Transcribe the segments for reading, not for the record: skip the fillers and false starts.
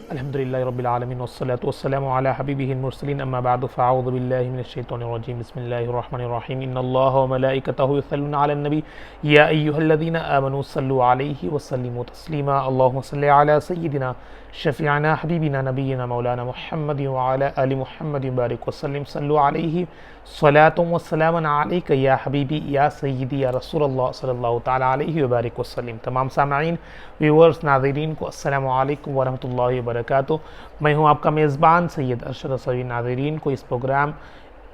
अल्हम्दुलिल्लाहि रब्बिल आलमीन वस्सलातु वस्सलामु अला हबीबिहिल मुरसलीन अम्मा बअदु फ़अऊज़ु बिल्लाहि मिनश शैतानिर रजीम बिस्मिल्लाहिर रहमानिर रहीम इन्नल्लाहा व मलाइकतहु युसल्लूना अलन नबी या अय्युहल्लज़ीना आमनू सल्लु अलैहि व सल्लिमू तस्लीमा अल्लाहुम्मा सल्लि अला सय्यिदिना शफ़ीअना हबीबिना नबीना मौलाना मुहम्मद व अला आलि मुहम्मद बारिक वसल्लिम सल्लु अलैहि सलातु व सलामन अलैका या हबीबी या सय्यिदी या रसूलल्लाह सल्लल्लाहु तआला अलैहि व बारिक वसल्लिम। तमाम सामाईन व्यूअर्स नाज़रीन को अस्सलामु अलैकुम व रहमतुल्लाहि व बरकातुहू। मैं हूँ आपका मेज़बान सैयद अरशद सभी नाज़रीन को इस प्रोग्राम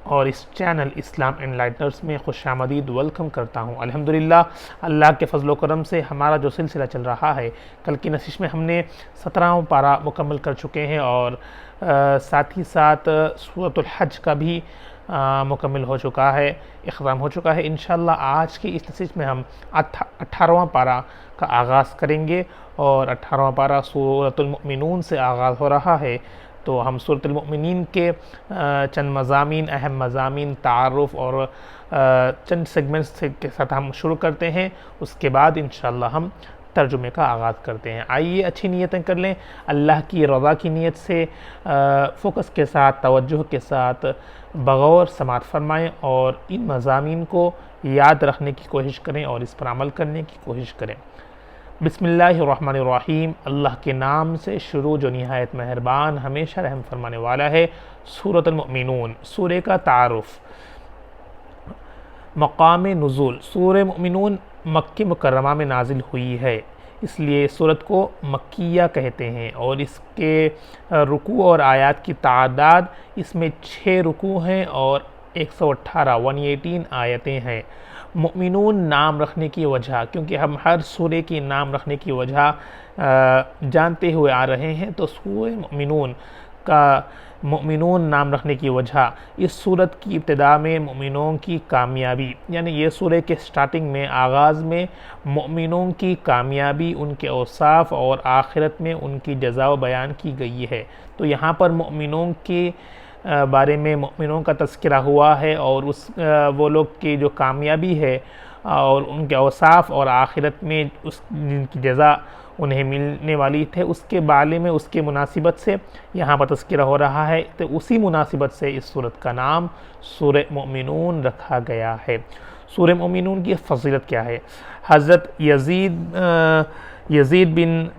और इस चैनल इस्लाम एनलाइटनर्स में खुशामदीद वेलकम करता हूँ। अल्हम्दुलिल्लाह अल्लाह के फजल करम से हमारा जो सिलसिला चल रहा है, कल की नशिश में हमने 17वां पारा मुकम्मल कर चुके हैं और साथ ही साथ सूरतुल हज का भी मुकम्मल हो चुका है, इख्तिताम हो चुका है। इंशाअल्लाह आज की इस नशिश में हम 18वां पारा का आगाज़ करेंगे और 18वां पारा सूरतुल मुमिनून से आगाज़ हो रहा है। तो हम सूरतुल मुमिनीन के चंद मज़ामीन, अहम मज़ामीन, तारुफ़ और चंद सेगमेंट्स के साथ हम शुरू करते हैं। उसके बाद इंशाअल्लाह हम तर्जुमे का आगाज़ करते हैं। आइए अच्छी नीयतें कर लें, अल्लाह की रज़ा की नीयत से फ़ोकस के साथ, तवज्जुह के साथ बग़ौर समात फ़रमाएँ और इन मज़ामीन को याद रखने की कोशिश करें और इस पर अमल करने की कोशिश करें। बिस्मिल्लाहिर्रहमानिर्रहीम, अल्लाह के नाम से शुरू जो निहायत मेहरबान हमेशा रहम फरमाने वाला है। सूरतुल मुमिनून सूरे का तारुफ़। मक़ाम नुज़ूल, सूरह मुमिनून मक्की मुकर्रमा में नाजिल हुई है, इसलिए सूरत को मक्किया कहते हैं और इसके रुकू और आयात की तादाद, इसमें 6 रुकू हैं और 118 आयतें हैं। मुमिनून नाम रखने की वजह, क्योंकि हम हर सूरे की नाम रखने की वजह जानते हुए आ रहे हैं, तो सूरह मुमिनून का मुमिनून नाम रखने की वजह, इस सूरत की इब्तिदा में मुमिनों की कामयाबी, यानी ये सूरह के स्टार्टिंग में, आगाज़ में मुमिनों की कामयाबी, उनके औसाफ और आखिरत में उनकी जज़ा बयान की गई है। तो यहाँ पर मुमिनों के बारे में, मुमिनों का तज़किरा हुआ है और वो लोग की जो कामयाबी है और उनके औसाफ और आखिरत में उस जिनकी जज़ा उन्हें मिलने वाली थे, उसके बारे में, उसके मुनासिबत से यहाँ पर तज़किरा हो रहा है। तो उसी मुनासिबत से इस सूरत का नाम सूरह मुमिनून रखा गया है। सूरह मुमिनून की फ़ज़ीलत क्या है? हज़रत यज़ीद बिन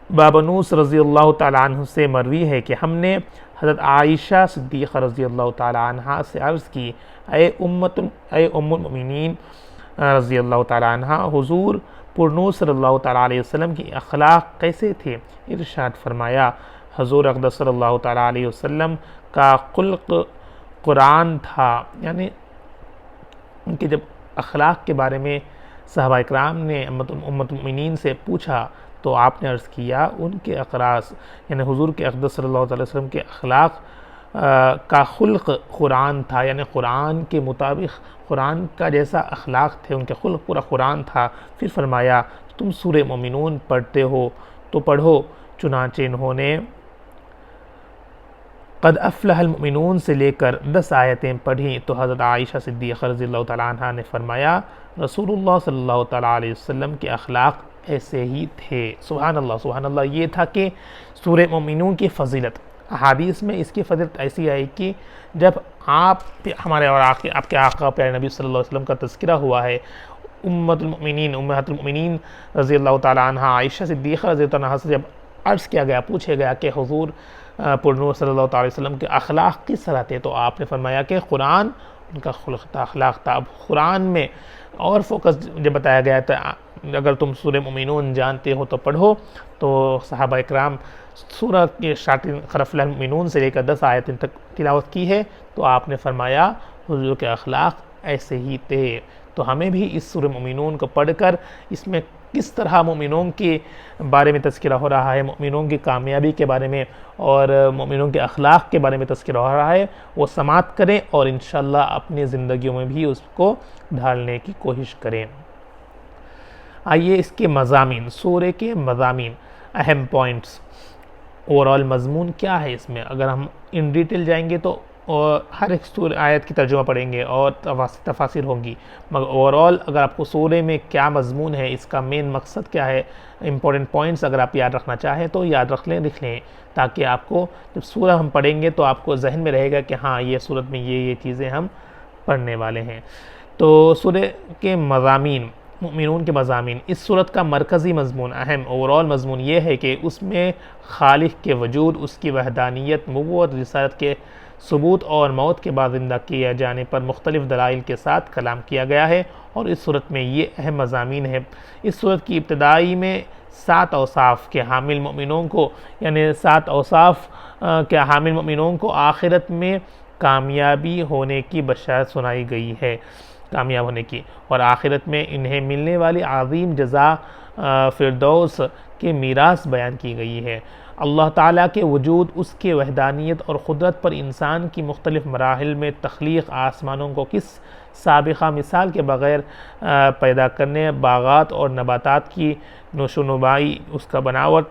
बाबनूस रज़ियल्लाहु ताला अन्हु से मरवी है कि हमने हज़रत आयशा सिद्दीक़ा रज़ियल्लाहु ताला अन्हा से अर्ज़ की, ऐ उम्मुल मुमिनीन रज़ियल्लाहु ताला अन्हा, हुज़ूर पुरनूर सल्लल्लाहु ताला अलैहि वसल्लम की अखलाक कैसे थे? इरशाद फरमाया, हुज़ूर अक़दस सल्लल्लाहु ताला अलैहि वसल्लम का खुल्क़ कुरान था। यानी उनके जब अखलाक के बारे में सहाबा इकराम ने उम्मतुल मुमिनीन से पूछा तो आपने अर्ज़ किया, उनके अक़रास यानी हुज़ूर के अक़दस सल्लल्लाहु अलैहि वसल्लम के अखलाक का खुल्क़ कुरान था, यानी कुरान के मुताबिक, कुरान का जैसा अखलाक थे, उनके खुल्क़ पूरा कुरान था। फिर फरमाया, तुम सूरह मुमिनून पढ़ते हो तो पढ़ो। चुनांचे इन्होंने क़द अफ़लहल मुमिनून से लेकर 10 आयतें पढ़ीं तो हज़रत आयशा सिद्दीक़ा रज़ियल्लाहु ताला अन्हा ने फरमाया, रसूलुल्लाह सल्लल्लाहु ताला अलैहि वसल्लम के अखलाक ऐसे ही थे। सुभान अल्लाह, सुभान अल्लाह। ये था कि सूरह मुमिनून की फ़ज़ीलत, हदीस में इसकी फ़ज़ीलत ऐसी आई कि जब आप हमारे और आपके आका प्यारे नबी सल्लल्लाहु अलैहि वसल्लम का तज़किरा हुआ है, उम्मतुल मुमिनीन रज़ियल्लाहु ताला अन्हा आयशा सिद्दीक़ा रज़ियल्लाहु अन्हा से जब अर्ज़ किया गया, पूछा गया कि हुज़ूर पुरनूर सल्लल्लाहु अलैहि वसल्लम के अखलाक किस तरह थे, तो आपने फरमाया कि कुरान उनका खुल्क़ था, अखलाक था। अब कुरान में और फोकस जब बताया गया था, अगर तुम सूरह मुमिनून जानते हो तो पढ़ो, तो सहाबा इकराम सूरत के स्टार्टिंग क़द अफ़लहल मुमिनून से लेकर 10 आयतें तक तिलावत की है, तो आपने फरमाया हुज़ूर के अखलाक ऐसे ही थे। तो हमें भी इस सूरह मुमिनून को पढ़कर इसमें किस तरह मुमिनों के बारे में तज़किरा हो रहा है, मुमिनों की कामयाबी के बारे में और मुमिनों के अखलाक के बारे में तज़किरा हो रहा है, वो समात करें और इंशाअल्लाह अपनी ज़िंदगियों में भी उसको ढालने की कोशिश करें। आइए इसके मज़ामीन, सूरह के मज़ामीन, अहम पॉइंट्स, ओवरऑल मज़मून क्या है इसमें। अगर हम इन डिटेल जाएंगे तो और हर एक आयत की तर्जुमा पढ़ेंगे और तफासिर होंगी, मगर ओवरऑल अगर आपको सूरे में क्या मजमून है, इसका मेन मकसद क्या है, इंपॉर्टेंट पॉइंट्स अगर आप याद रखना चाहें तो याद रख लें, लिख लें, ताकि आपको जब सूरह हम पढ़ेंगे तो आपको जहन में रहेगा कि हाँ ये सूरत में ये चीज़ें हम पढ़ने वाले हैं। तो सूरह के मज़ामीन, मुमिनून के मज़ामीन, इस सूरत का मरकज़ी मजमून, अहम ओवरऑल मजमून ये है कि उसमें खालिक के वजूद, उसकी वहदानियत, नबूवत, रिसालत के सबूत और मौत के बाद ज़िंदा किए जाने पर मुख्तलिफ़ दलाइल के साथ कलाम किया गया है। और इस सूरत में ये अहम मज़ामीन है। इस सूरत की इब्तदाई में 7 औसाफ़ के हामिल मोमिनों को, यानी 7 औसाफ़ के हामिल मोमिनों को आखिरत में कामयाबी होने की बशारत सुनाई गई है, कामयाब होने की, और आखिरत में इन्हें मिलने वाली आज़ीम जज़ा फ़िरदौस के मीरास बयान की गई है। अल्लाह ताला के वजूद, उसके वहदानियत और क़ुदरत पर इंसान की मुख्तलिफ़ मराहिल में तख्लीक़, आसमानों को किस साबिक़ा मिसाल के बग़ैर पैदा करने, बागात और नबातात की नशोनुमाई, उसका बनावट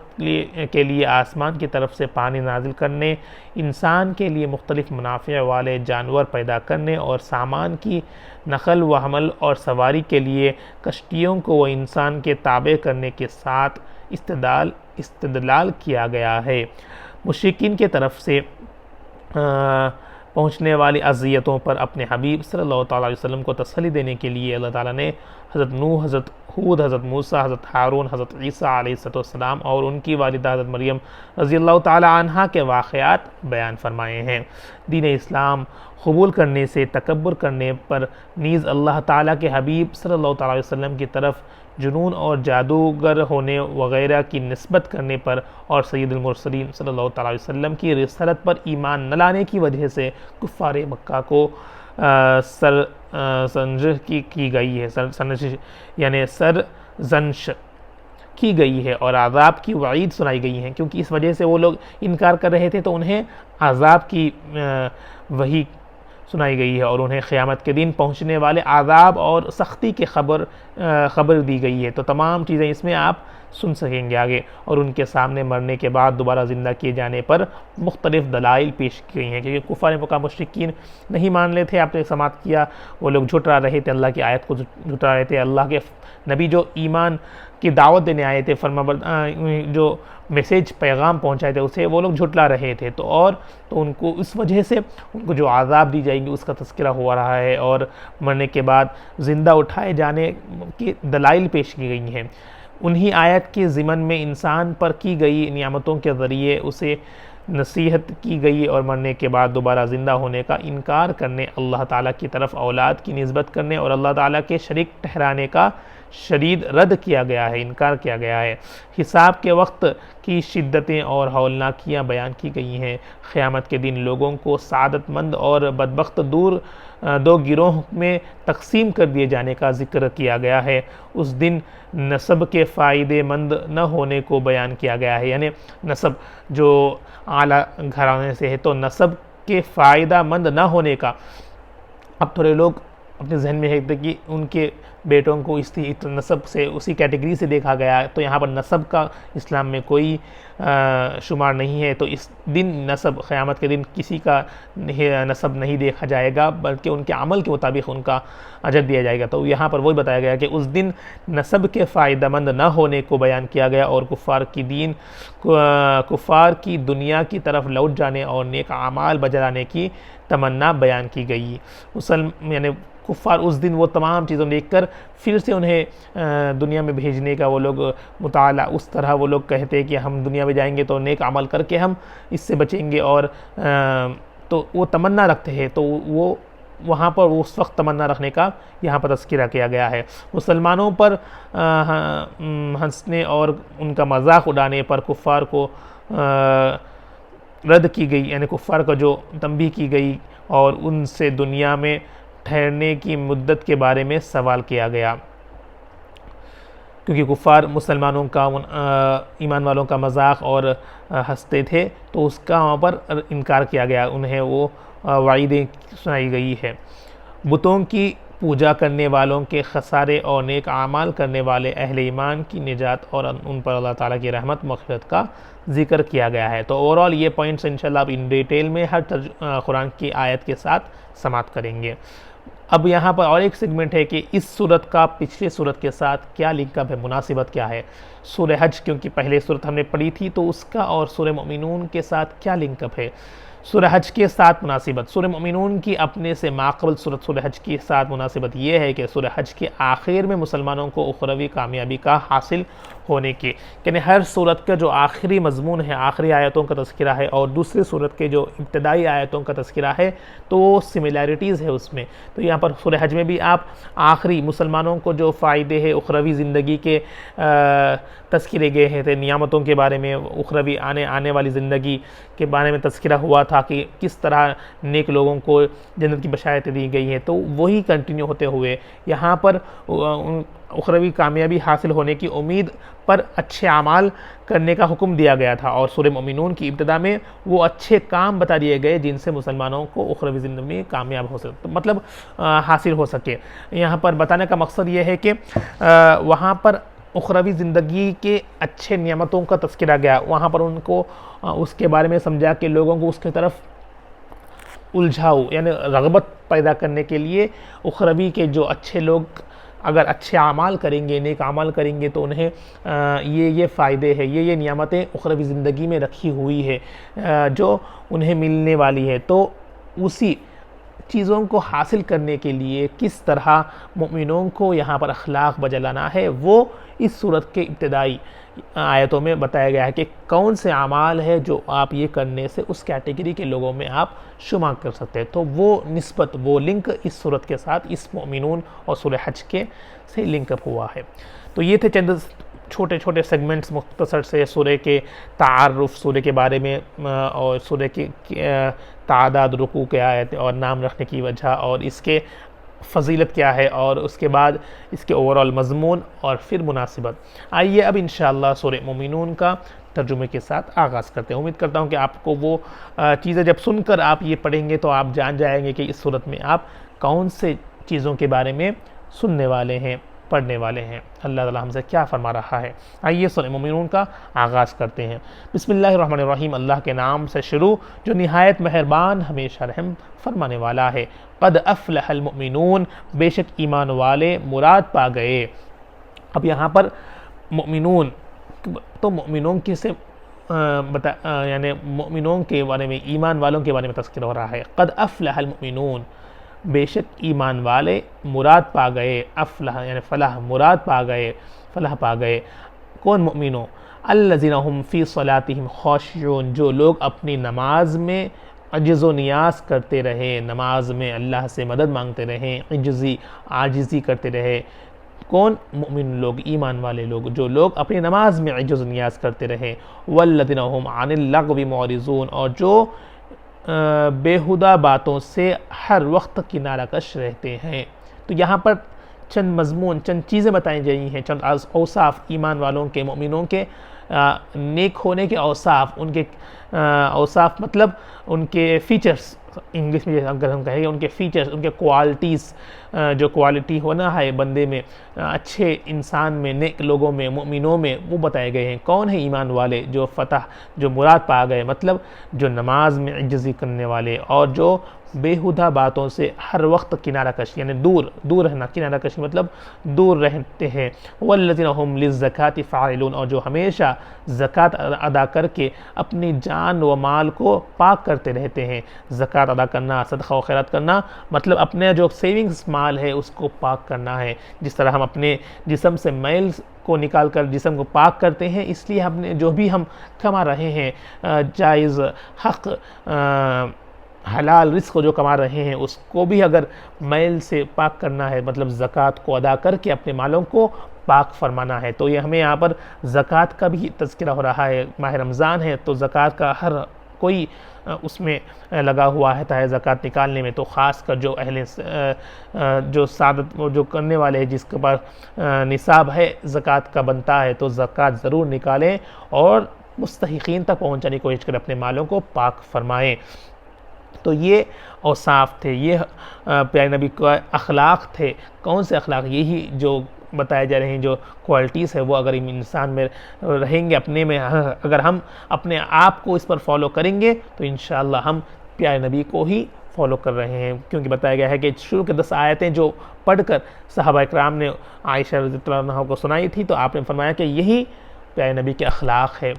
के लिए आसमान की तरफ से पानी नाजिल करने, इंसान के लिए मुख्तलिफ़ मुनाफ़े वाले जानवर पैदा करने और सामान की नकल व हमल और सवारी के लिए कश्तियों को व इंसान के ताबे करने के साथ इस्तदलाल किया गया है। मुश्रिकीन के तरफ से पहुँचने वाली अज़ियतों पर अपने हबीब सल्लल्लाहु अलैहि वसल्लम को तसल्ली देने के लिए अल्लाह ताला ने हज़रत नूह, हज़रत हूद, हज़रत मूसा, हज़रत हारून, हज़रत ईसा अलैहिस्सलाम और उनकी वालिदा हज़रत मरियम रज़ियल्लाहु ताला अन्हा के वाक़यात बयान फरमाए हैं। दीन इस्लाम कबूल करने से तकब्बुर करने पर नीज़ अल्लाह ताला के हबीब सल्लल्लाहु अलैहि वसल्लम की तरफ जुनून और जादूगर होने वगैरह की निस्बत करने पर और सैयदुल मुरसलीन सल्लल्लाहु अलैहि वसल्लम की रिसालत पर ईमान न लाने की वजह से कुफ़ार मक्का को सरजंश की गई है, यानी सरजंश की गई है और आज़ाब की वईद सुनाई गई है। क्योंकि इस वजह से वो लोग इनकार कर रहे थे तो उन्हें आज़ाब की वही सुनाई गई है और उन्हें क़यामत के दिन पहुंचने वाले आज़ाब और सख्ती की खबर दी गई है। तो तमाम चीज़ें इसमें आप सुन सकेंगे आगे। और उनके सामने मरने के बाद दोबारा ज़िंदा किए जाने पर मुख्तलिफ़ दलाइल पेश की गई हैं, क्योंकि कुफ़ार मक्का मुश्रिकीन नहीं मान रहे थे, आपने समात किया, वो लोग झुठला रहे थे, अल्लाह की आयत को झुठला रहे थे, अल्लाह के नबी जो ईमान की दावत देने आए थे, जो मैसेज पैगाम पहुंचाए थे उसे वो लोग झुठला रहे थे। तो उनको इस वजह से उनको जो आज़ाब दी जाएगी उसका तज़किरा हो रहा है और मरने के बाद ज़िंदा उठाए जाने की दलाइल पेश की गई हैं। उन्हीं आयत के ज़िमन में इंसान पर की गई नियामतों के ज़रिए उसे नसीहत की गई और मरने के बाद दोबारा ज़िंदा होने का इनकार करने, अल्लाह ताला की तरफ औलाद की निस्बत करने और अल्लाह ताला के शरीक ठहराने का शदीद रद्द किया गया है, इनकार किया गया है। हिसाब के वक्त की शिद्दतें और हौलनाकियाँ बयान की गई हैं। क़यामत के दिन लोगों को सादतमंद और बदबख्त दो गिरोह में तकसीम कर दिए जाने का ज़िक्र किया गया है। उस दिन नसब के फ़ायदेमंद न होने को बयान किया गया है, यानी नसब जो आला घराने से है तो नसब के फ़ायदा मंद न होने का, अब थोड़े लोग अपने जहन में है कि उनके बेटों को इस नसब से उसी कैटेगरी से देखा गया, तो यहाँ पर नसब का इस्लाम में कोई शुमार नहीं है। तो इस दिन नसब, क़यामत के दिन किसी का नसब नहीं देखा जाएगा, बल्कि उनके अमल के मुताबिक उनका अजर दिया जाएगा। तो यहाँ पर वही बताया गया कि उस दिन नसब के फ़ायदेमंद न होने को बयान किया गया और कुफ़ार की दुनिया की तरफ लौट जाने और नेक आमाल बजाने की तमन्ना बयान की गई। यानी कुफ़ार उस दिन वो तमाम चीज़ों देखकर फिर से उन्हें दुनिया में भेजने का वो लोग मुताला, उस तरह वो लोग कहते हैं कि हम दुनिया में जाएंगे तो नेक अमल करके हम इससे बचेंगे, और तो वो तमन्ना रखते हैं। तो वो वहाँ पर उस वक्त तमन्ना रखने का यहाँ पर तज़किरा किया गया है। मुसलमानों पर हंसने और उनका मजाक उड़ाने पर कुफ़ार को रद्द की गई, यानी कुफ़ार का जो तंबीह की गई और उनसे दुनिया में ठहरने की मुद्दत के बारे में सवाल किया गया, क्योंकि कुफ़ार मुसलमानों का ईमान वालों का मजाक और हंसते थे, तो उसका वहाँ पर इनकार किया गया, उन्हें वो वाइदें सुनाई गई है। बुतों की पूजा करने वालों के खसारे और नेक आमाल करने वाले अहले ईमान की निजात और उन पर अल्लाह ताला की रहमत मग़फ़िरत का जिक्र किया गया है। तो ओवरऑल ये पॉइंट्स इंशाल्लाह आप इन डिटेल में हर कुरान की आयत के साथ समाप्त करेंगे। अब यहाँ पर और एक सेगमेंट है कि इस सूरत का पिछले सूरत के साथ क्या लिंकअप है, मुनासिबत क्या है। सूरह हज क्योंकि पहले सूरत हमने पढ़ी थी, तो उसका और सूरह मोमिनून के साथ क्या लिंकअप है। सूरह हज के साथ मुनासिबत, सूरह मोमिनून की अपने से माक़बल सूरत सूरह हज के साथ मुनासिबत ये है कि सूरह हज के आखिर में मुसलमानों को उखरवी कामयाबी का हासिल होने की, यानी हर सूरत का जो आखिरी मजमून है, आखिरी आयतों का तज़किरा है और दूसरी सूरत के जो इब्तदाई आयतों का तज़किरा है, तो वो सिमिलैरिटीज़ है उसमें। तो यहाँ पर सूरह हज में भी आप आखिरी मुसलमानों को जो फ़ायदे हैं उखरवी ज़िंदगी के तज़किरे गए हैं, थे नियामतों के बारे में, उखरवी आने वाली ज़िंदगी के बारे में तज़किरा हुआ था कि किस तरह नेक लोगों को जन्नत की बशारतें दी गई हैं। तो वही कंटिन्यू होते हुए यहाँ पर उखरवी कामयाबी हासिल होने की उम्मीद पर अच्छे अमाल करने का हुक्म दिया गया था। और सूरह मोमिनून की इब्तिदा में वो अच्छे काम बता दिए गए जिनसे मुसलमानों को उखरवी ज़िंदगी में कामयाब हो सके, तो मतलब हासिल हो सके। यहाँ पर बताने का मकसद ये है कि वहाँ पर उखरवी ज़िंदगी के अच्छे नियामतों का तज़किरा गया, वहाँ पर उनको उसके बारे में समझा कि लोगों को उसके तरफ उलझाओ, यानी रग़बत पैदा करने के लिए उखरवी के जो अच्छे लोग अगर अच्छे आमाल करेंगे, नेक आमाल करेंगे, तो उन्हें ये फ़ायदे हैं, ये नियामतें उखरवी ज़िंदगी में रखी हुई है जो उन्हें मिलने वाली है। तो उसी चीज़ों को हासिल करने के लिए किस तरह मोमिनों को यहाँ पर अखलाक बजलाना है, वो इस सूरत के इब्तिदाई आयतों में बताया गया है कि कौन से अमाल है जो आप ये करने से उस कैटेगरी के लोगों में आप शुमार कर सकते हैं। तो वो निस्बत, वो लिंक इस सूरत के साथ, इस मोमिनून और सूरह हज के से लिंकअप हुआ है। तो ये थे चंद छोटे छोटे सेगमेंट्स मुख्तसर से सूरह के तारुफ, सूरह के बारे में और सूरह के तादाद, रुकू के आयत और नाम रखने की वजह और इसके फ़जीलत क्या है, और उसके बाद इसके ओवरऑल मज़मून और फिर मुनासिबत। आइए अब इंशाअल्लाह सूरह मोमिनून का तर्जुमे के साथ आगाज़ करते हैं। उम्मीद करता हूँ कि आपको वो चीज़ें जब सुनकर आप ये पढ़ेंगे तो आप जान जाएंगे कि इस सूरत में आप कौन से चीज़ों के बारे में सुनने वाले हैं, पढ़ने वाले हैं, अल्लाह ताला हमसे क्या फरमा रहा है। आइए सूरह मोमिनून का आगाज़ करते हैं। बिस्मिल्लाहिर्रहमानिर्रहीम, अल्लाह के नाम से शुरू जो निहायत मेहरबान हमेशा रहम फरमाने वाला है। क़द अफ़लहल मुमिनून, बेशक ईमान वाले मुराद पा गए। अब यहाँ पर मोमिनून, तो मोमिनों के से यानी मोमिनों के बारे में, ईमान वालों के बारे में तज़किरा हो रहा है। क़द अफ़लहल मुमिनून, बेशक ईमान वाले मुराद पा गए। अफ़लह यानी फ़लाह, मुराद पा गए, फ़लाह पा गए। कौन मोमिनों? अल्लज़ीना हुम फ़ी सलातिहिम ख़ाशिऊन, जो लोग अपनी नमाज में अज्ज़ व नियाज़ करते रहे, नमाज में अल्लाह से मदद मांगते रहे, आजिज़ी करते रहे। कौन? मोमिन लोग, ईमान वाले लोग, जो लोग अपनी नमाज में अज्ज़ व नियाज़ करते रहे। वल्लज़ीना हुम अनिल लग़्वी मुअरिज़ून, और जो बेहुदा बातों से हर वक्त किनारा कश रहते हैं। तो यहाँ पर चंद मजमून, चंद चीज़ें बताई गई हैं, चंद औसाफ ईमान वालों के, मोमिनों के नेक होने के औसाफ, उनके औसाफ मतलब उनके फ़ीचर्स, इंग्लिश में अगर हम कहेंगे उनके फ़ीचर्स, उनके क्वालिटीज़, जो क्वालिटी होना है बंदे में, अच्छे इंसान में, नेक लोगों में, मोमिनों में, वो बताए गए हैं। कौन है ईमान वाले? जो फ़तह, जो मुराद पा गए, मतलब जो नमाज में इज्जती करने वाले और जो बेहुदा बातों से हर वक्त किनारा कश, यानी दूर रहना, किनारा कशी मतलब दूर रहते हैं। वल्लज़ीना हुम लिज़्ज़काति फ़ाइलून, और जो हमेशा ज़कात अदा करके अपनी जान व माल को पाक करते रहते हैं। ज़कात अदा करना, सदक़ा व खैरात करना, मतलब अपने जो सेविंग्स माल है उसको पाक करना है। जिस तरह हम अपने जिस्म से मैल को निकाल कर जिस्म को पाक करते हैं, इसलिए हमने जो भी हम कमा रहे हैं, जायज़, हक़, हलाल रिस्क जो कमा रहे हैं, उसको भी अगर मैल से पाक करना है, मतलब ज़कात को अदा करके अपने मालों को पाक फरमाना है। तो ये हमें यहाँ पर ज़कात का भी तज़किरा हो रहा है। माह रमज़ान है तो ज़कात का हर कोई उसमें लगा हुआ है है ज़कात निकालने में। तो ख़ास कर जो अहले जो सादत जो करने वाले हैं, जिसके पास निसाब है ज़कात का बनता है, तो ज़कात ज़रूर निकालें और मुस्तहिक़ीन तक पहुँचाने की कोशिश करें, अपने मालों को पाक फरमाएँ। तो ये औसाफ थे, ये प्यारे नबी का अखलाक थे। कौन से अखलाक? यही जो बताए जा रहे हैं, जो क्वालिटीज़ है वो अगर इंसान में रहेंगे, अपने में अगर हम अपने आप को इस पर फॉलो करेंगे तो इंशाअल्लाह हम प्यारे नबी को ही फॉलो कर रहे हैं। क्योंकि बताया गया है कि शुरू के 10 आयतें जो पढ़कर सहाबा इकराम ने आयशा रज़ियल्लाहु अन्हा को सुनाई थी, तो आपने फरमाया कि यही प्यारे नबी के अखलाक है।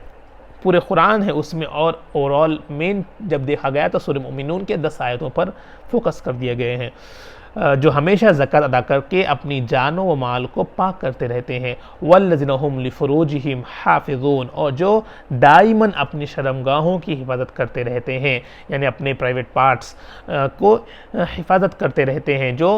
पूरे कुरान है उसमें, और ओवरऑल मेन जब देखा गया तो सूरह मोमिनून के 10 आयतों पर फोकस कर दिए गए हैं, जो हमेशा ज़कात अदा करके अपनी जानों व माल को पाक करते रहते हैं। वल्लज़ीना हुम लिफ़ुरूजिहिम हाफ़िज़ून, और जो दाइमन अपनी शर्मगाहों की हिफाजत करते रहते हैं, यानी अपने प्राइवेट पार्ट्स को हिफाजत करते रहते हैं। जो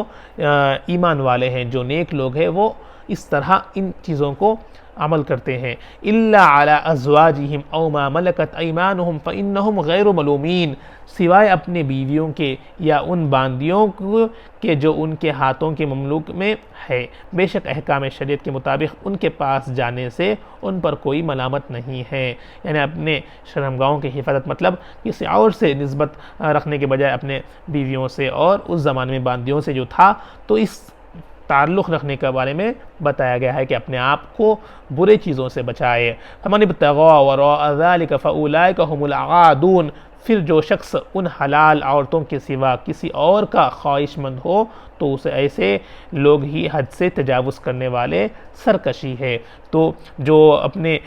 ईमान वाले हैं, जो नेक लोग हैं, वो इस तरह इन चीज़ों को अमल करते हैं। इल्ला अला अज़वाजिहिम औ मा मलकत अयमानुहुम फ़इन्नहुम गैरु मलूमीन, सिवाय अपने बीवियों के या उन बांदियों के जो उनके हाथों के ममलूक में है। बेशक अहकाम शरीयत के मुताबिक उनके पास जाने से उन पर कोई मलामत नहीं है। यानी अपने शर्मगाहों की हिफाजत मतलब किसी और से निस्बत रखने के बजाय अपने बीवियों से, और उस ज़माने में बांदियों से जो था, तो इस ताल्लुक़ रखने के बारे में बताया गया है कि अपने आप को बुरे चीज़ों से बचाए। फमन इब्तग़ा वराअ ज़ालिका फ़उलाइका हुमुल आदून, फिर जो शख्स उन हलाल औरतों के सिवा किसी और का ख्वाहिशमंद हो तो उसे ऐसे लोग ही हद से तजावुज़ करने वाले सरकशी है। तो जो अपने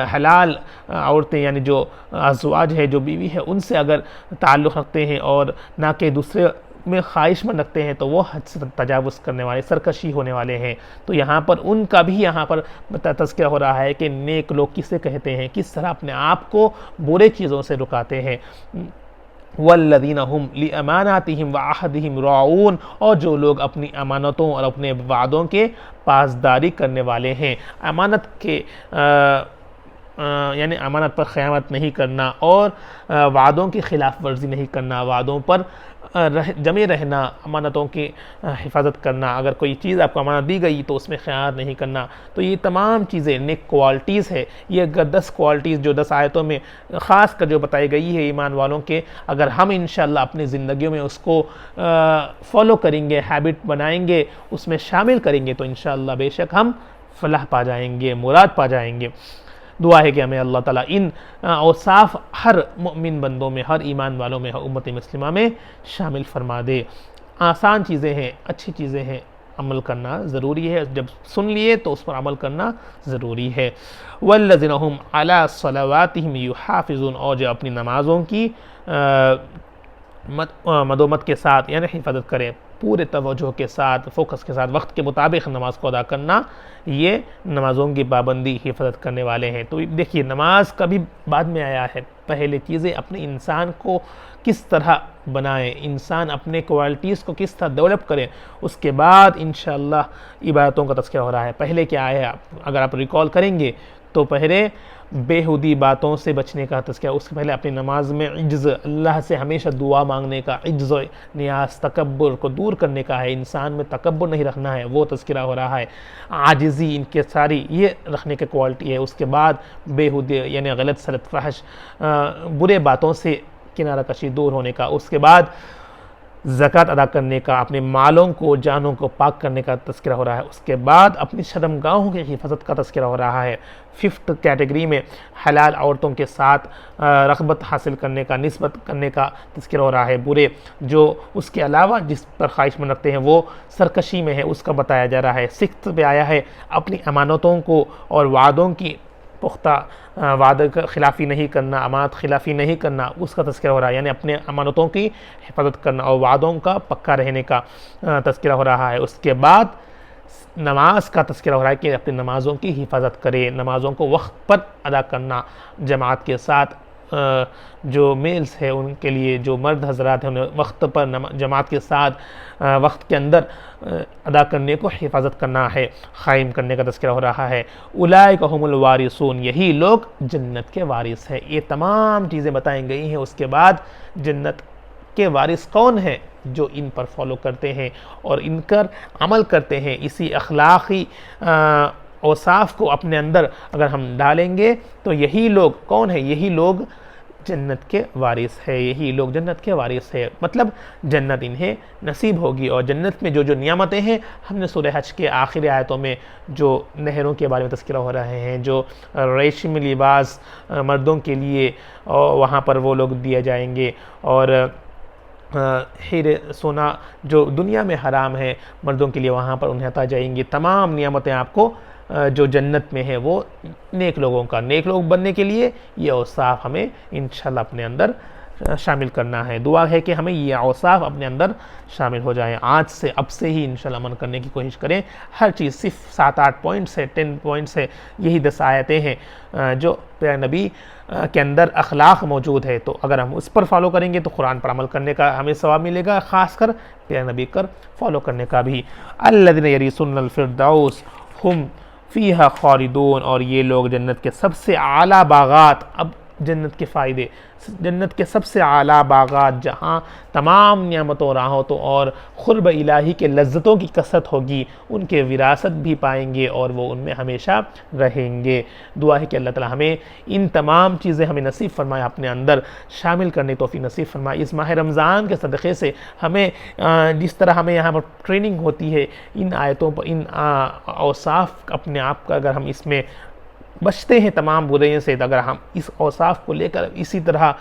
हलाल औरतें यानी जो अज़वाज है, जो बीवी है, उनसे अगर ताल्लुक़ रखते हैं और ना कि दूसरे में ख्वाहिशमंद रखते हैं तो वो हद से तजावुज़ करने वाले, सरकशी होने वाले हैं। तो यहाँ पर उनका भी यहाँ पर तज़किरा हो रहा है कि नेक लोग किसे कहते हैं, किस तरह अपने आप को बुरे चीज़ों से रुकाते हैं। वल्लज़ीना हुम लिअमानातिहिम व अहदिहिम राऊन, और जो लोग अपनी अमानतों और अपने वादों के पासदारी करने वाले हैं। अमानत के यानी अमानत पर ख़यानत नहीं करना और वादों की खिलाफ वर्जी नहीं करना, वादों पर जमे रहना, अमानतों की हिफाजत करना। अगर कोई चीज़ आपको अमानत दी गई तो उसमें ख़यानत नहीं करना। तो ये तमाम चीज़ें नेक क्वालिटीज़ है। ये 10 क्वालिटीज़ जो 10 आयतों में ख़ास कर जो बताई गई है ईमान वालों के, अगर हम इंशाअल्लाह अपनी ज़िंदगियों में उसको फॉलो करेंगे, हैबिट बनाएंगे, उसमें शामिल करेंगे, तो इंशाअल्लाह बेशक हम फलाह पा जाएंगे, मुराद पा जाएंगे। दुआ है कि हमें अल्लाह ताला इन औसाफ हर मोमिन बंदों में, हर ईमान वालों में, उम्मत मुस्लिमा में शामिल फरमा दे। आसान चीज़ें हैं, अच्छी चीज़ें हैं, अमल करना ज़रूरी है। जब सुन लिए तो उस पर अमल करना ज़रूरी है। वल्लज़ीना हुम अला सलावातिहिम युहाफ़िज़ून, और जो अपनी नमाज़ों की मदोमत के साथ यानी हिफाजत करें, पूरे तवज्जो के साथ, फोकस के साथ, वक्त के मुताबिक नमाज को अदा करना, ये नमाज़ों की पाबंदी हिफाजत करने वाले हैं। तो देखिए, नमाज कभी बाद में आया है। पहले चीज़ें अपने इंसान को किस तरह बनाएं, इंसान अपने क्वालिटीज़ को किस तरह डेवलप करें, उसके बाद इंशाअल्लाह इबादतों का तज़किरा हो रहा है। पहले क्या आया, अगर आप रिकॉल करेंगे तो पहले बेहुदी बातों से बचने का तज़किरा, उसके पहले अपनी नमाज में इज्ज़, अल्लाह से हमेशा दुआ मांगने का, इज्ज़ नियाज़, तकब्बुर को दूर करने का है, इंसान में तकब्बुर नहीं रखना है, वो तज़किरा हो रहा है। आजिज़ी, इनके सारी ये रखने की क्वालिटी है। उसके बाद बेहुदी यानी गलत सलत फहश, बुरे बातों से किनारा कशी, दूर होने का। उसके बाद ज़कात अदा करने का, अपने मालों को, जानों को पाक करने का तज़किरा हो रहा है। उसके बाद अपनी शर्मगाहों की हिफाजत का तज़किरा हो रहा है। 5th कैटेगरी में हलाल औरतों के साथ रग़बत हासिल करने का, निस्बत करने का तज़किरा हो रहा है। बुरे जो उसके अलावा जिस पर ख्वाहिशमंद रखते हैं वो सरकशी में है, उसका बताया जा रहा है। 6th पे आया है अपनी अमानतों को और वादों की पुख्ता वादे का खिलाफ़ी नहीं करना, अमानत खिलाफ़ी नहीं करना, उसका तज़किरा हो रहा है। यानी अपने अमानतों की हिफाजत करना और वादों का पक्का रहने का तज़किरा हो रहा है। उसके बाद नमाज का तज़किरा हो रहा है कि अपनी नमाज़ों की हिफाजत करे, नमाज़ों को वक्त पर अदा करना, जमात के साथ। जो मेल्स है उनके लिए, जो मर्द हजरात हैं उन्हें वक्त पर जमात के साथ वक्त के अंदर अदा करने को हिफाजत करना है, क़ायम करने का तज़किरा हो रहा है। उलाइका हुमुल वारिसून, यही लोग जन्नत के वारिस हैं। ये तमाम चीज़ें बताई गई हैं। उसके बाद जन्नत के वारिस कौन है, जो इन पर फॉलो करते हैं और इन पर अमल करते हैं। इसी अखलाक़ी औसाफ को अपने अंदर अगर हम डालेंगे तो यही लोग कौन है, यही लोग जन्नत के वारिस है, यही लोग जन्नत के वारिस है, मतलब जन्नत इन्हें नसीब होगी। और जन्नत में जो जो नियामतें हैं, हमने सूरह हज के आखिरी आयतों में जो नहरों के बारे में तज़किरा हो रहे हैं, जो रेशमी लिबास मर्दों के लिए वहाँ पर वो लोग दिए जाएंगे, और हीरे सोना जो दुनिया में हराम है मर्दों के लिए वहाँ पर उन्हें अता जाएंगी। तमाम नियामतें आपको जो जन्नत में है वो नेक लोगों का, नेक लोग बनने के लिए ये औसाफ हमें इंशाल्लाह अपने अंदर शामिल करना है। दुआ है कि हमें ये औसाफ अपने अंदर शामिल हो जाएं। आज से, अब से ही इंशाल्लाह अमल करने की कोशिश करें। हर चीज़ सिर्फ 7-8 पॉइंट्स है, 10 पॉइंट्स है, यही 10 आयतें हैं जो प्यारे नबी के अंदर अखलाक मौजूद है। तो अगर हम उस पर फॉलो करेंगे तो कुरान पर अमल करने का हमें सवाब मिलेगा, ख़ासकर प्यारे नबी कर फॉलो करने का भी। अल्लज़ीना यरिसूनल फ़िरदौस हुम फ़ीहा ख़ालिदून, और ये लोग जन्नत के सबसे आला बागात, अब जन्नत के फ़ायदे, जन्नत के सबसे आला बागात जहाँ तमाम नियामतों, राहतों और क़ुर्ब इलाही के लज्जतों की कसरत होगी, उनके विरासत भी पाएंगे और वो उनमें हमेशा रहेंगे। दुआ है कि अल्लाह ताला हमें इन तमाम चीज़ें हमें नसीब फरमाए, अपने अंदर शामिल करने तौफीक नसीब फरमाए। इस माह रमज़ान के सदक़े से हमें जिस तरह हमें यहाँ पर ट्रेनिंग होती है, इन आयतों पर, इन औसाफ अपने आप का अगर हम इसमें बचते हैं तमाम बुराइयों से, तो अगर हम इस औसाफ को लेकर इसी तरह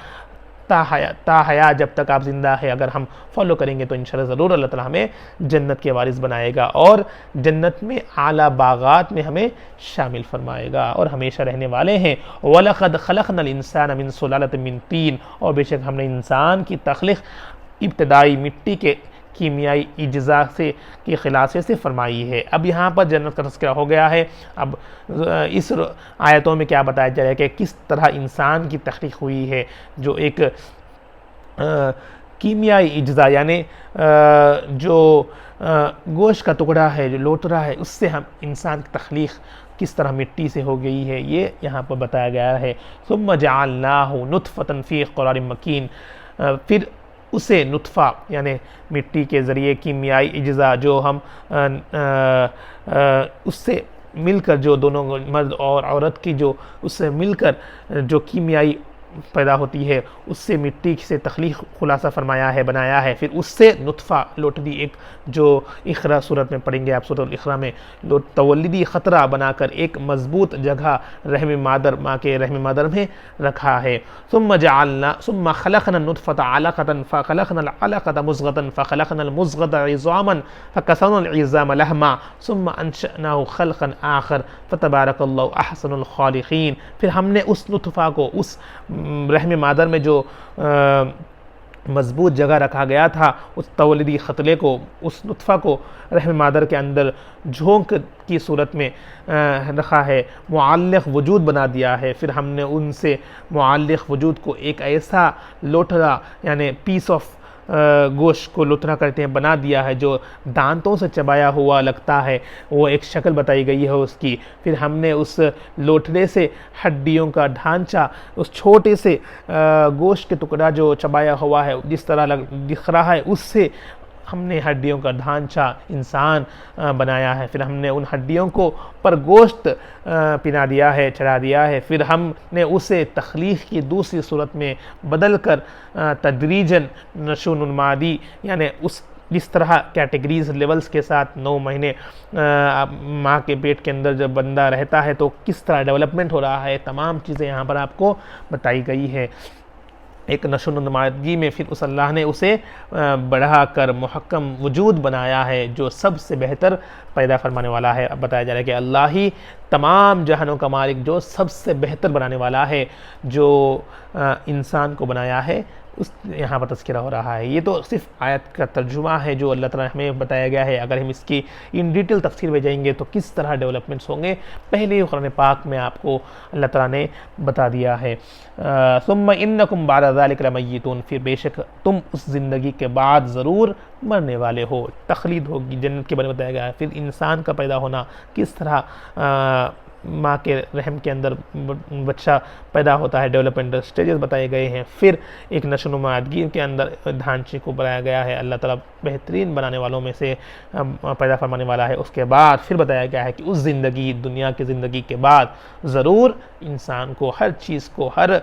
ताहया जब तक आप ज़िंदा है अगर हम फॉलो करेंगे तो इंशाल्लाह ज़रूर अल्लाह ताला हमें जन्नत के वारिस बनाएगा और जन्नत में आला बागात में हमें शामिल फरमाएगा और हमेशा रहने वाले हैं। वलक़द ख़लक़नल इंसान मिन सुलालतिन मिन तीन, और बेशक हमने इंसान की तख्लीक़ इब्तदाई मिट्टी के कीमियाई इज्ज़ा से की खिलासे से फरमाई है। अब यहाँ पर जन्नत का तज़किरा हो गया है। अब इस आयतों में क्या बताया जा रहा है कि किस तरह इंसान की तख्लीक़ हुई है, जो एक कीमियाई इज्ज़ा यानी जो गोश्त का टुकड़ा है, जो लोटरा है, उससे हम इंसान की तख्लीक़ किस तरह मिट्टी से हो गई है, ये यहाँ पर बताया गया है। सुम्मा जअलनाहु नुतफ़तन फ़ी क़रारिन मकीन, फिर उसे नुतफ़ा यानी मिट्टी के ज़रिए कीमियाई इज्ज़ा जो हम उससे मिलकर, जो दोनों मर्द और औरत की जो उससे मिलकर जो कीमियाई पैदा होती है, उससे मिट्टी से तख्लीक़ खुलासा फरमाया है, बनाया है। फिर उससे नुतफ़ा लोटदी, एक जो इक़रा सूरत में पढ़ेंगे आप, सूरत इक़रा में तवल्लिदी ख़तरा बनाकर एक मज़बूत जगह रहम मादर, माँ के रहम मादर में रखा है। सुम्मा ख़लक़नल नुतफ़ता अलक़तन फ़ख़लक़नल अलक़ता मुज़ग़तन फ़ख़लक़नल मुज़ग़ता इज़ामन फ़कसवनल इज़ाम लहमा सुम्मा अंशअनाहु ख़ल्क़न आख़र फ़तबारकल्लाहु अहसनुल ख़ालिक़ीन। फिर हमने उस नुतफ़ा को, उस रहम मादर में जो मज़बूत जगह रखा गया था, उस तवल्लिदी ख़तले को, उस नुतफ़ा को रहम मादर के अंदर झोंक की सूरत में रखा है, मुअल्लिक़ वजूद बना दिया है। फिर हमने उनसे मुअल्लिक़ वजूद को एक ऐसा लोटरा यानी पीस ऑफ गोश्त को लोथरा करते हैं बना दिया है, जो दांतों से चबाया हुआ लगता है, वो एक शक्ल बताई गई है उसकी। फिर हमने उस लोटरे से हड्डियों का ढांचा, उस छोटे से गोश्त के टुकड़ा जो चबाया हुआ है जिस तरह दिख रहा है, उससे हमने हड्डियों का ढांचा इंसान बनाया है। फिर हमने उन हड्डियों को पर गोश्त पिना दिया है, चढ़ा दिया है। फिर हमने उसे तख्लीक़ की दूसरी सूरत में बदल कर तदरीजन नशोनुमादी यानी उस जिस तरह कैटेगरीज लेवल्स के साथ 9 महीने माँ के पेट के अंदर जब बंदा रहता है तो किस तरह डेवलपमेंट हो रहा है, तमाम चीज़ें यहाँ पर आपको बताई गई है। एक नशोनुमादी में फिर उस अल्लाह ने उसे बढ़ा कर मुहक्कम वजूद बनाया है, जो सबसे बेहतर पैदा फरमाने वाला है। अब बताया जा रहा है कि अल्लाह ही तमाम जहानों का मालिक, जो सबसे बेहतर बनाने वाला है, जो इंसान को बनाया है, उस यहाँ पर तज़किरा हो रहा है। ये तो सिर्फ आयत का तर्जुमा है जो अल्लाह ताला हमें बताया गया है। अगर हम इसकी इन डिटेल तफसीर में जाएंगे तो किस तरह डेवलपमेंट्स होंगे, पहले ही कुरान पाक में आपको अल्लाह ताला ने बता दिया है। सुम्मा इन्नकुम बअद ज़ालिका लमय्यितून, फिर बेशक तुम उस ज़िंदगी के बाद ज़रूर मरने वाले हो। तखलीद होगी, जन्नत के बारे में बताया गया है। फिर इंसान का पैदा होना, किस तरह माँ के रहम के अंदर बच्चा पैदा होता है, डेवलपमेंटल स्टेजेस बताए गए हैं। फिर एक नशोनुमादगी के अंदर ढांचे को बनाया गया है, अल्लाह ताला बेहतरीन बनाने वालों में से पैदा फरमाने वाला है। उसके बाद फिर बताया गया है कि उस ज़िंदगी, दुनिया की ज़िंदगी के बाद ज़रूर इंसान को हर चीज़ को, हर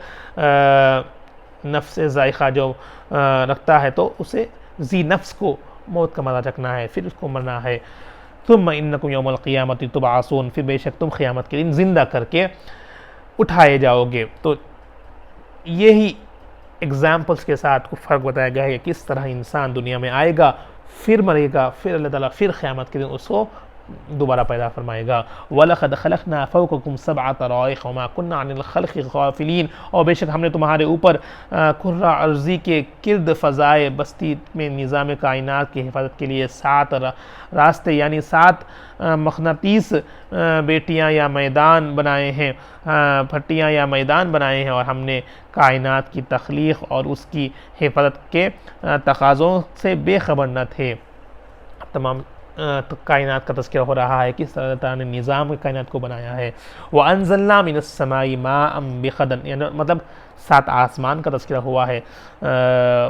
नफ्स ज़ायक़ा जो रखता है तो उसे जी नफ्स को मौत का मज़ा चखना है, फिर उसको मरना है। तुम इन्नकुम यौमल क़ियामति तुबअसून, फिर बेशक तुम क़ियामत के दिन ज़िंदा करके उठाए जाओगे। तो यही एग्जाम्पल्स के साथ कुछ फ़र्क बताया गया है कि किस तरह इंसान दुनिया में आएगा, फिर मरेगा, फिर अल्लाह ताला फिर क़यामत के दिन उसको दोबारा पैदा फरमाएगा। वलक़द ख़लक़ना फ़ौक़कुम सबअ तराइक़ वमा कुन्ना अनिल ख़ल्क़ि ग़ाफ़िलीन, और बेशक हमने तुम्हारे ऊपर कुर्रा अर्ज़ी के किर्द फ़ज़ाए बस्ती में निज़ाम कायनात की हिफाजत के लिए 7 रास्ते यानी 7 मक़नातीस बेटियाँ या मैदान बनाए हैं, भट्टियाँ या मैदान बनाए हैं, और हमने कायनात की तख्लीक़ और उसकी हिफाजत के तक़ाज़ों से बेखबर न थे। तमाम तो कायनात का तज़किरा हो रहा है, किस तरह ताला ने निज़ाम कायनात को बनाया है। व अंज़लना मिनस समाई माअम बिक़दर, यानी मतलब 7 आसमान का तज़किरा हुआ है।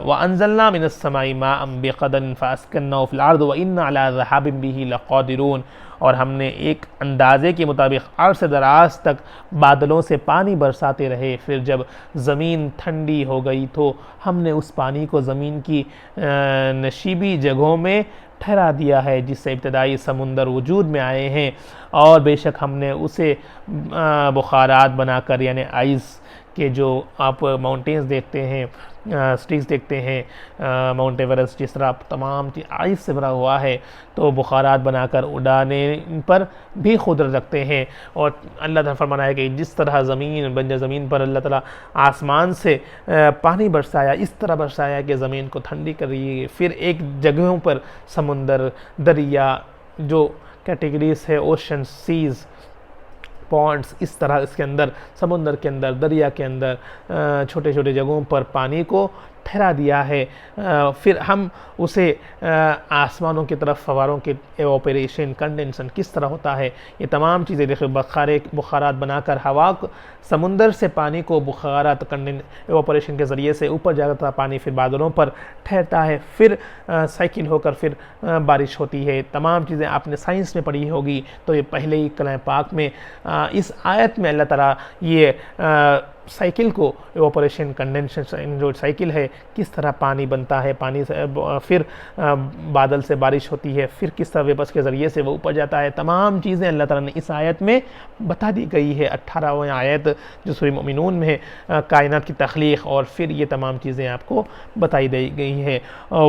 व अंज़लना मिनस समाई माअम बिक़दर फ़अस्कन्नाहु फ़िल अर्ज़ व इन्ना अला ज़हाबिन बिही लक़ादिरून, और हमने एक अंदाज़े के मुताबिक अर्ज़ से दराज तक बादलों से पानी बरसाते रहे। फिर जब ज़मीन ठंडी हो गई तो हमने उस पानी को ज़मीन की नशीबी जगहों में ठहरा दिया है जिससे इब्तदाई समुंदर वजूद में आए हैं, और बेशक हमने उसे बुखारात बनाकर यानी आइस के जो आप माउंटेन्स देखते हैं, स्टिक्स देखते हैं, माउंट एवरेस्ट जिस तरह तमाम चीज़ आइस से भरा हुआ है, तो बुखारात बनाकर उड़ाने पर भी खुदरत रखते हैं। और अल्लाह ताला फरमाना है कि जिस तरह ज़मीन बंजर ज़मीन पर अल्लाह ताला आसमान से पानी बरसाया, इस तरह बरसाया कि ज़मीन को ठंडी कर रही है। फिर एक जगहों पर समुंदर, दरिया जो कैटेगरीज है, ओशन, सीज़, पॉन्ड्स, इस तरह इसके अंदर समुंदर के अंदर, दरिया के अंदर छोटे छोटे जगहों पर पानी को ठहरा दिया है। फिर हम उसे आसमानों की तरफ फवारों के एवापोरेशन, कंडेंसन किस तरह होता है, ये तमाम चीज़ें देखिए। बुखारात बनाकर हवा समुंदर से पानी को बुखारात एवापोरेशन के ज़रिए से ऊपर जाता है पानी, फिर बादलों पर ठहरता है, फिर साइकिल होकर फिर बारिश होती है। तमाम चीज़ें आपने साइंस में पढ़ी होगी। तो ये पहले ही कलाम पाक में इस आयत में अल्लाह ताला ये साइकिल को, एवापोरेशन कंडेंसेशन जो साइकिल है, किस तरह पानी बनता है, पानी से फिर बादल से बारिश होती है, फिर किस तरह वेपर्स के ज़रिए से वो ऊपर जाता है, तमाम चीज़ें अल्लाह ताला ने इस आयत में बता दी गई है। 18वां आयत जो सूरह मोमिनून में है, कायनात की तख्लीक़, और फिर ये तमाम चीज़ें आपको बताई दी गई हैं।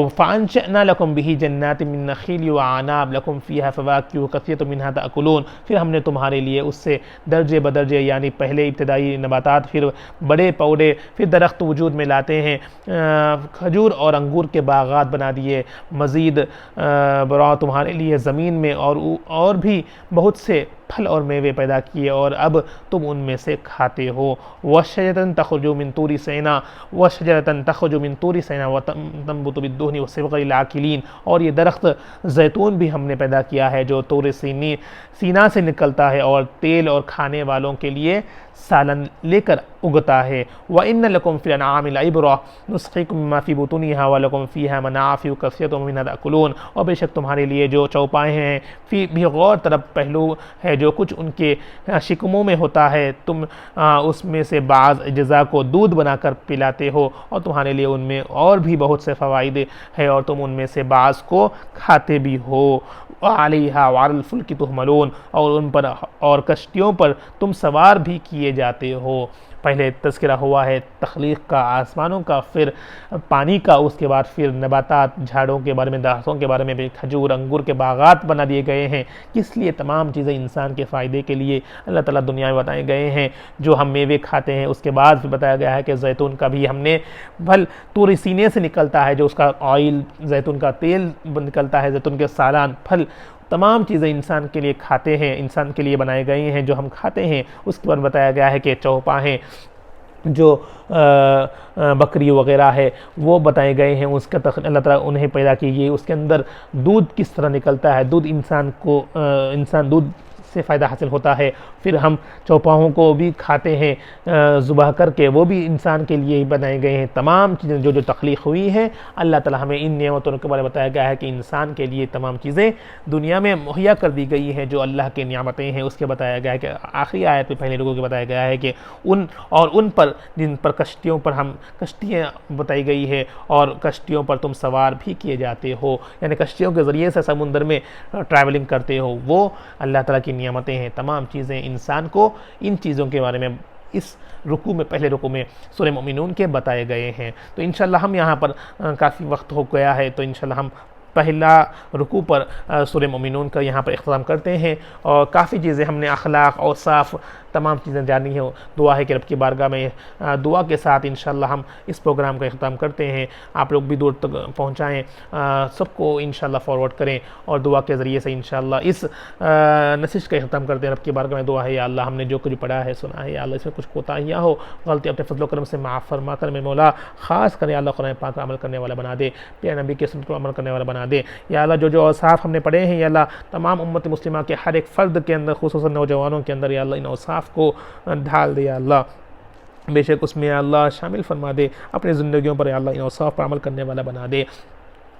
फ़अंशअना लकुम बिही जन्नातिन मिन नख़ील व अनाब लकुम फ़ीहा फ़वाकिहु कसीरतुम मिन्हा तअकुलून, फिर हमने तुम्हारे लिए उससे दर्जे बदर्जे यानी पहले इब्तदाई नबातात, फिर बड़े पौधे, फिर दरख्त वजूद में लाते हैं, खजूर और अंगूर के बागात बना दिए, मज़ीद बरा तुम्हारे लिए ज़मीन में और भी बहुत से फल और मेवे पैदा किए, और अब तुम उनमें से खाते हो। वशजरतन तख़रुजु मिन तूरि सैना वशजरतन तख़रुजु मिन तूरि सैना व तंबुतु बिद्दुहनि वसिब्ग़िल आकिलीन, और ये दरख्त जैतून भी हमने पैदा किया है जो तूर सीना से निकलता है और तेल और खाने वालों के लिए सालन लेकर उगता है। व इन्न लकुम फ़िल अनआमि लइब्रा नुस्क़िकुम मिम्मा फ़ी बुतूनिहा व लकुम फ़ीहा मनाफ़िउ कसीरतुम मिन्हा तअकुलून, और बेशक तुम्हारे लिए जो चौपाए हैं फ़ी भी गौर तरफ पहलू है जो कुछ उनके शिकमों में होता है, तुम उसमें से बाज़ अज्ज़ा को दूध बनाकर पिलाते हो, और तुम्हारे लिए उनमें और भी बहुत से फ़वाइद है, और तुम उनमें से बाज़ को खाते भी हो। अलैहा वअलल फुल्कि तुहमलून, और उन पर और कश्तियों पर तुम सवार भी किए जाते हो। पहले तज़किरा हुआ है तख्लीक़ का, आसमानों का, फिर पानी का, उसके बाद फिर नबातात, झाड़ों के बारे में, दरख्तों के बारे में भी, खजूर अंगूर के बागात बना दिए गए हैं। किस लिए? तमाम चीज़ें इंसान के फ़ायदे के लिए अल्लाह ताला दुनिया में बताए गए हैं। जो हम मेवे खाते हैं, उसके बाद फिर बताया गया है कि जैतून का भी हमने फल तूर सीने से निकलता है, जो उसका ऑयल, जैतून का तेल निकलता है, जैतून के सालान, फल, तमाम चीज़ें इंसान के लिए खाते हैं, इंसान के लिए बनाए गए हैं जो हम खाते हैं। उसके बाद बताया गया है कि चौपाहें जो बकरी वग़ैरह है वो बताए गए हैं, उसका अल्लाह ताला उन्हें पैदा कीजिए, उसके अंदर दूध किस तरह निकलता है, दूध इंसान दूध से फ़ायदा हासिल होता है। फिर हम चौपाहों को भी खाते हैं ज़ुबह करके, वो भी इंसान के लिए ही बनाए गए हैं। तमाम चीज़ें जो जो तख्लीक़ हुई हैं, अल्लाह ताला हमें इन नियमतों के बारे में बताया गया है कि इंसान के लिए तमाम चीज़ें दुनिया में मुहैया कर दी गई हैं जो अल्लाह की नियामतें हैं। उसके बताया गया है कि आखिरी आयत में पहले लोगों को बताया गया है कि उन पर जिन पर कश्तियों पर हम कश्तियाँ बताई गई है और कश्तियों पर तुम सवार भी किए जाते हो, यानी कश्तियों के ज़रिए से समुंदर में ट्रैवलिंग करते हो, वो अल्लाह ताला की नियामतें हैं। तमाम चीज़ें इंसान को इन चीज़ों के बारे में इस रुकू में, पहले रुकू में सूरह मोमिनून के बताए गए हैं। तो इंशाल्लाह हम यहाँ पर काफ़ी वक्त हो गया है, तो इंशाल्लाह हम पहला रुकू पर सूरह मोमिनून का यहाँ पर इख्तिताम करते हैं। और काफ़ी चीज़ें हमने अखलाक और साफ़ तमाम चीज़ें जानी हो। दुआ है कि रब की बारगाह में दुआ के साथ इंशाल्लाह हम इस प्रोग्राम का इख्तिताम करते हैं। आप लोग भी दूर तक पहुँचाएँ, सबको इंशाल्लाह फॉरवर्ड करें और दुआ के ज़रिए से इंशाल्लाह इस नशिश का इख्तिताम करते हैं। रब की बारगाह में दुआ है, या अल्लाह हमने जो कुछ पढ़ा है सुना है, या अल्लाह इसमें कुछ कोताहियाँ हो, गलती अपने फजल करम से माफ़ फरमा कर मेरे मौला ख़ास कर अल्लाह कुरान पाक पर अमल करने वाला बना दे, प्यारे नबी के सुन्नत पर अमल करने वाला बना दे। या अल्लाह जो जो औसाफ़ हमने पढ़े हैं, या अल्लाह तमाम उम्मत मुस्लिमा के हर एक फ़र्द के अंदर, खुसूसन नौजवानों के अंदर, या अल्लाह इन औसाफ़ को ढाल दे। या अल्लाह बेशक उसमें या अल्लाह शामिल फरमा दे, अपनी ज़िंदगियों पर या अल्लाह इन औसाफ़ पर अमल करने वाला बना दे।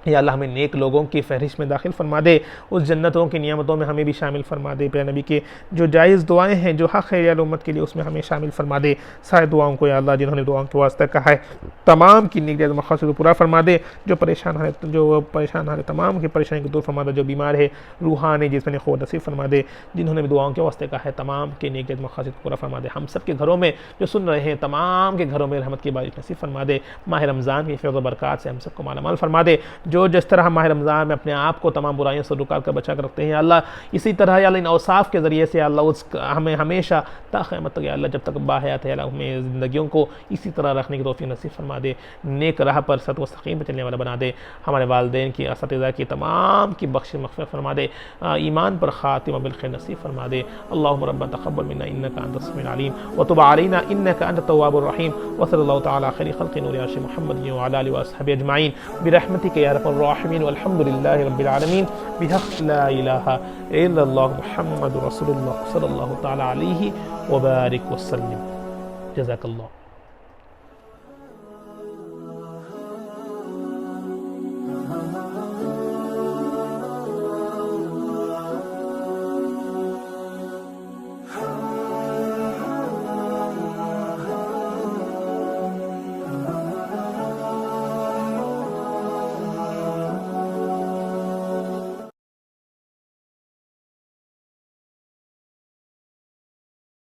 या अल्लाह हमें नेक लोगों की फहरिस्त में दाखिल फरमा दे, उस जन्नतों की नियामतों में हमें भी शामिल फरमा दे। प्यारे नबी के जो जायज़ दुआएं हैं, जो हक़ है या उम्मत के लिए, उसमें हमें शामिल फरमा दे। सारे दुआओं को या अल्लाह जिन्होंने दुआओं के वास्ते कहा है, तमाम की नेक मक़ासद को पूरा फरमा दे। जो परेशान है तमाम की परेशानी को दूर फरमा दे। जो बीमार है रूहानी जिसमें खो नसीब फरमा दे। जिन्होंने भी दुआओं के वास्ते कहा है, तमाम के नेक मक़ासद को पूरा फरमा दे। हम सब के घरों में जो सुन रहे हैं, तमाम के घरों में रहमत की बारिश नसीब फरमा दे। माह रमज़ान की फ़ैज़ व बरक़ात से हम सबको मालामाल फरमा दे। जो जिस तरह हम माह रमज़ान में अपने आप को तमाम बुराइयों से रुका कर बचा कर रखते हैं, अल्लाह इसी तरह या इन औसाफ़ के ज़रिए से अल्लाह हमें हमेशा क़यामत तक, अल्लाह जब तक बाहयात है, अल्लाह हमें ज़िंदगियों को इसी तरह रखने की तौफ़ीक़ नसीब फरमा दे। नेक राह पर सत मुस्तक़ीम पर चलने वाला बना दे। हमारे वालिदैन की, असातिज़ा की, तमाम की बख्श मग़फ़िरत फरमा दे। ईमान पर ख़ातिमा बिल खैर नसीब फरमा दे। अल्लाहुम्मा रब्बना तक़ब्बल मिन्ना इन्नका अंतस समीउल अलीम व तुब अलैना इन्नका अंतत तव्वाबुर रहीम व सल्लल्लाहु तआला अला खैरि ख़ल्क़ि नूरि अर्शि मुहम्मद व अला आलिहि व अस्हाबिहि अजमाइन बिरहमतिका या अरहमर राहिमीन वल्हम्दुलिल्लाहि रब्बिल आलमीन बिहक़्क़ि ला इलाहा इल्लल्लाह मुहम्मदुर रसूलुल्लाह सल्लल्लाहु तआला अलैहि व बारिक व सल्लिम। जज़ाकल्लाह।